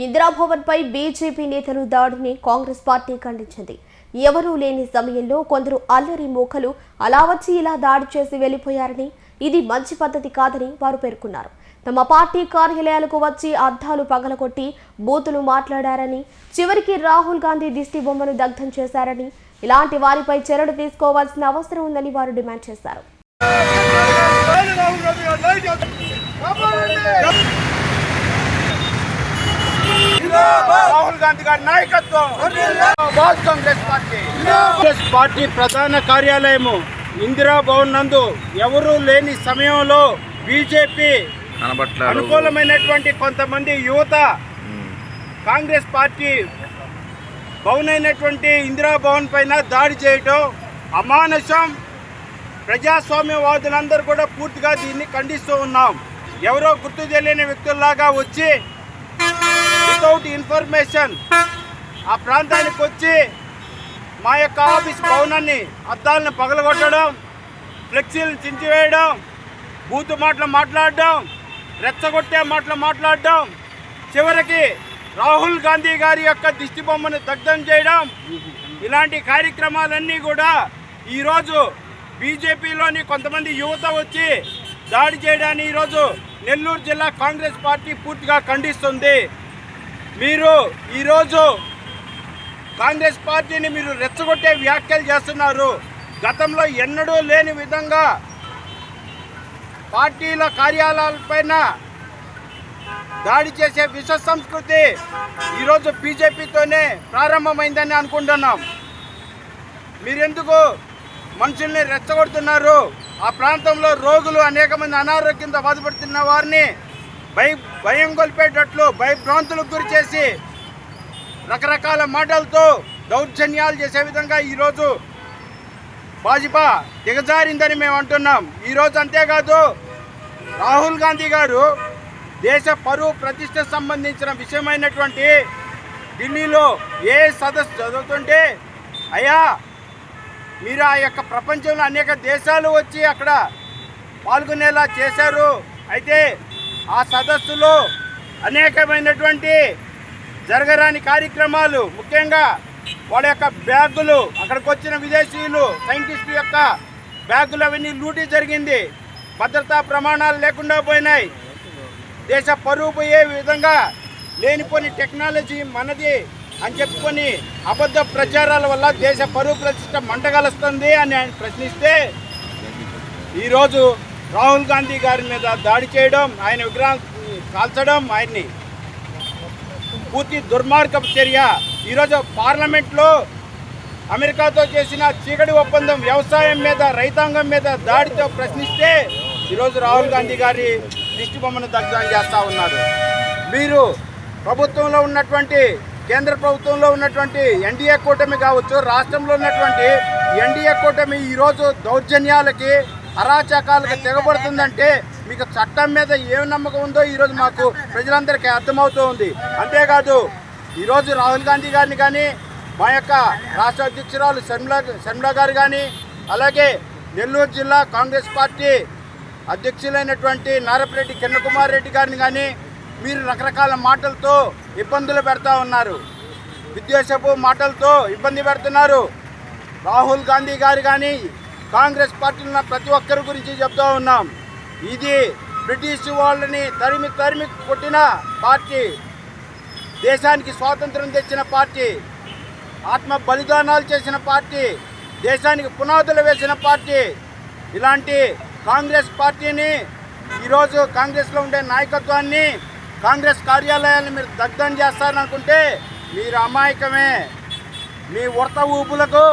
ఇందిరాభవన్పై BJP నేతలు దాడిని Congress party ఖండించింది. ఎవరూ లేని సమయంలో కొందరు అల్లరి మూకలు అలా వచ్చి ఇలా దాడి చేసి వెళ్లిపోయారని, ఇది మంచి పద్ధతి కాదని వారు పేర్కొన్నారు. తమ పార్టీ కార్యాలయాలకు వచ్చి అద్దాలు పగలగొట్టి బూతులు మాట్లాడారని, చివరికి రాహుల్ గాంధీ దిష్టి బొమ్మను దగ్ధం చేశారని, ఇలాంటి వారిపై చర్యలు తీసుకోవాల్సిన అవసరం ఉందని వారు డిమాండ్ చేశారు. రాహుల్ గాంధీ గారి నాయకత్వం కాంగ్రెస్ పార్టీ ప్రధాన కార్యాలయము ఇందిరాభవన్ నందు ఎవరూ లేని సమయంలో బీజేపీ అనుకూలమైనటువంటి కొంతమంది యువత కాంగ్రెస్ పార్టీ భవన్ అయినటువంటి ఇందిరాభవన్ పైన దాడి చేయటం అమానుషం. ప్రజాస్వామ్యవాదులందరూ కూడా పూర్తిగా దీన్ని ఖండిస్తూ ఉన్నాం. ఎవరో గుర్తు తెలియని వ్యక్తుల్లాగా వచ్చి వితౌట్ ఇన్ఫర్మేషన్ ఆ ప్రాంతానికి వచ్చి మా యొక్క ఆఫీస్ భవనాన్ని అద్దాలను పగలగొట్టడం, ఫ్లెక్సీలను చించివేయడం, బూతు మాటలు మాట్లాడడం, రెచ్చగొట్టే మాటలు మాట్లాడడం, చివరికి రాహుల్ గాంధీ గారి యొక్క దిష్టి బొమ్మను దగ్ధం చేయడం, ఇలాంటి కార్యక్రమాలన్నీ కూడా ఈరోజు బీజేపీలోని కొంతమంది యువత వచ్చి దాడి చేయడాన్ని ఈరోజు నెల్లూరు జిల్లా కాంగ్రెస్ పార్టీ పూర్తిగా ఖండిస్తుంది. మీరు ఈరోజు కాంగ్రెస్ పార్టీని మీరు రెచ్చగొట్టే వ్యాఖ్యలు చేస్తున్నారు. గతంలో ఎన్నడూ లేని విధంగా పార్టీల కార్యాలయాలపైన దాడి చేసే విష సంస్కృతి ఈరోజు బీజేపీతోనే ప్రారంభమైందని అనుకుంటున్నాం. మీరెందుకు మనుషుల్ని రెచ్చగొడుతున్నారు? ఆ ప్రాంతంలో రోగులు అనేక మంది అనారోగ్యంతో బాధపడుతున్న వారిని భయం గొల్పేటట్లు భయభ్రాంతులకు గురి చేసి రకరకాల మాటలతో దౌర్జన్యాలు చేసే విధంగా ఈరోజు భాజపా దిగజారిందని మేము అంటున్నాం. ఈరోజు అంతేకాదు, రాహుల్ గాంధీ గారు దేశ పరువు ప్రతిష్ట సంబంధించిన విషయమైనటువంటి ఢిల్లీలో ఏ సదస్సు జరుగుతుంటే, అయ్యా మీరు ఆ యొక్క ప్రపంచంలో అనేక దేశాలు వచ్చి అక్కడ పాల్గొనేలా చేశారు. అయితే ఆ సదస్సులో అనేకమైనటువంటి జరగరాని కార్యక్రమాలు, ముఖ్యంగా వాళ్ళ యొక్క బ్యాగులు, అక్కడికి వచ్చిన విదేశీయులు సైంటిస్టు యొక్క బ్యాగులు అవన్నీ లూటీ జరిగింది. భద్రతా ప్రమాణాలు లేకుండా పోయినాయి. దేశ పరువు పోయే విధంగా లేనిపోని టెక్నాలజీ మనది అని చెప్పుకొని అబద్ధ ప్రచారాల వల్ల దేశ పరువు ప్రతిష్ట మంటగలుస్తుంది అని ఆయన ప్రశ్నిస్తే, ఈరోజు రాహుల్ గాంధీ గారి మీద దాడి చేయడం, ఆయన విగ్రహం కాల్చడం ఆయన్ని పూర్తి దుర్మార్గపు చర్య. ఈరోజు పార్లమెంట్లో అమెరికాతో చేసిన చీకటి ఒప్పందం వ్యవసాయం మీద, రైతాంగం మీద దాడితో ప్రశ్నిస్తే ఈరోజు రాహుల్ గాంధీ గారి దిష్టి బొమ్మను దగ్ధం చేస్తూ ఉన్నారు. మీరు ప్రభుత్వంలో ఉన్నటువంటి, కేంద్ర ప్రభుత్వంలో ఉన్నటువంటి ఎన్డీఏ కూటమి కావచ్చు, రాష్ట్రంలో ఉన్నటువంటి ఎన్డీఏ కూటమి ఈరోజు దౌర్జన్యాలకి, అరాచకాలకు తెగబడుతుందంటే మీకు చట్టం మీద ఏం నమ్మకం ఉందో ఈరోజు మాకు ప్రజలందరికీ అర్థమవుతూ ఉంది. అంతేకాదు, ఈరోజు రాహుల్ గాంధీ గారిని కానీ, మా యొక్క రాష్ట్ర అధ్యక్షురాలు శర్మిల గారు కానీ, అలాగే నెల్లూరు జిల్లా కాంగ్రెస్ పార్టీ అధ్యక్షులైనటువంటి నారపరెడ్డి కిరణ్ కుమార్ రెడ్డి గారిని కానీ మీరు రకరకాల మాటలతో ఇబ్బందులు పెడతా ఉన్నారు. విద్వేషపు మాటలతో ఇబ్బంది పెడుతున్నారు. రాహుల్ గాంధీ గారు కానీ కాంగ్రెస్ పార్టీలో ఉన్న ప్రతి ఒక్కరి గురించి చెప్తూ ఉన్నాం. ఇది బ్రిటిష్ వాళ్ళని తరిమి కొట్టిన పార్టీ, దేశానికి స్వాతంత్రం తెచ్చిన పార్టీ, ఆత్మ బలిదానాలు చేసిన పార్టీ, దేశానికి పునాదులు వేసిన పార్టీ. ఇలాంటి కాంగ్రెస్ పార్టీని ఈరోజు కాంగ్రెస్లో ఉండే నాయకత్వాన్ని, కాంగ్రెస్ కార్యాలయాన్ని మీరు దగ్ధం చేస్తారనుకుంటే మీరు అమాయకమే. మీ ఉడత ఊపులకు,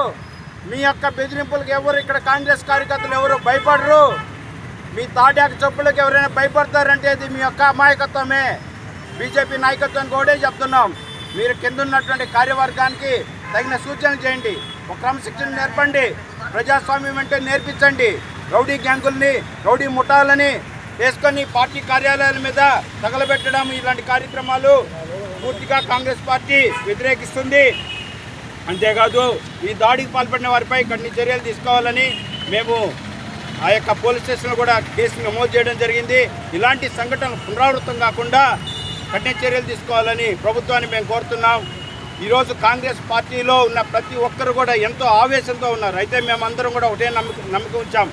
మీ యొక్క బెదిరింపులకు ఎవరు ఇక్కడ కాంగ్రెస్ కార్యకర్తలు ఎవరు భయపడరు. మీ తాటాకు చొప్పులకు ఎవరైనా భయపడతారంటే అది మీ యొక్క అమాయకత్వమే. బీజేపీ నాయకత్వానికి కూడా చెప్తున్నాం, మీరు కింద ఉన్నటువంటి కార్యవర్గానికి తగిన సూచనలు చేయండి, ఒక క్రమశిక్షణ నేర్పండి, ప్రజాస్వామ్యం అంటే నేర్పించండి. రౌడీ గ్యాంగుల్ని, రౌడీ ముఠాలని వేసుకొని పార్టీ కార్యాలయాల మీద తగలబెట్టడం, ఇలాంటి కార్యక్రమాలు పూర్తిగా కాంగ్రెస్ పార్టీ వ్యతిరేకిస్తుంది. అంతేకాదు, ఈ దాడికి పాల్పడిన వారిపై కఠిన చర్యలు తీసుకోవాలని మేము ఆ యొక్క పోలీస్ స్టేషన్లో కూడా కేసు నమోదు చేయడం జరిగింది. ఇలాంటి సంఘటనలు పునరావృతం కాకుండా కఠిన చర్యలు తీసుకోవాలని ప్రభుత్వాన్ని మేము కోరుతున్నాం. ఈరోజు కాంగ్రెస్ పార్టీలో ఉన్న ప్రతి ఒక్కరు కూడా ఎంతో ఆవేశంతో ఉన్నారు. అయితే మేమందరం కూడా ఒకటే నమ్మకం ఉంచాం.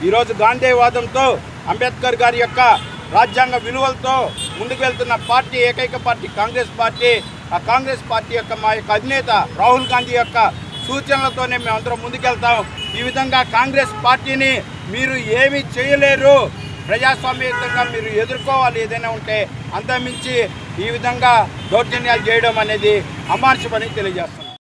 ఈరోజు గాంధీవాదంతో అంబేద్కర్ గారి యొక్క రాజ్యాంగ విలువలతో ముందుకు వెళ్తున్న పార్టీ ఏకైక పార్టీ కాంగ్రెస్ పార్టీ. ఆ కాంగ్రెస్ పార్టీ యొక్క మా యొక్క అధినేత రాహుల్ గాంధీ యొక్క సూచనలతోనే మేమందరం ముందుకెళ్తాం. ఈ విధంగా కాంగ్రెస్ పార్టీని మీరు ఏమీ చేయలేరు, ప్రజాస్వామ్యయుతంగా మీరు ఎదుర్కోవాలి ఏదైనా ఉంటే. అంతమించి ఈ విధంగా దౌర్జన్యాలు చేయడం అనేది అమానుషమని తెలియజేస్తున్నాం.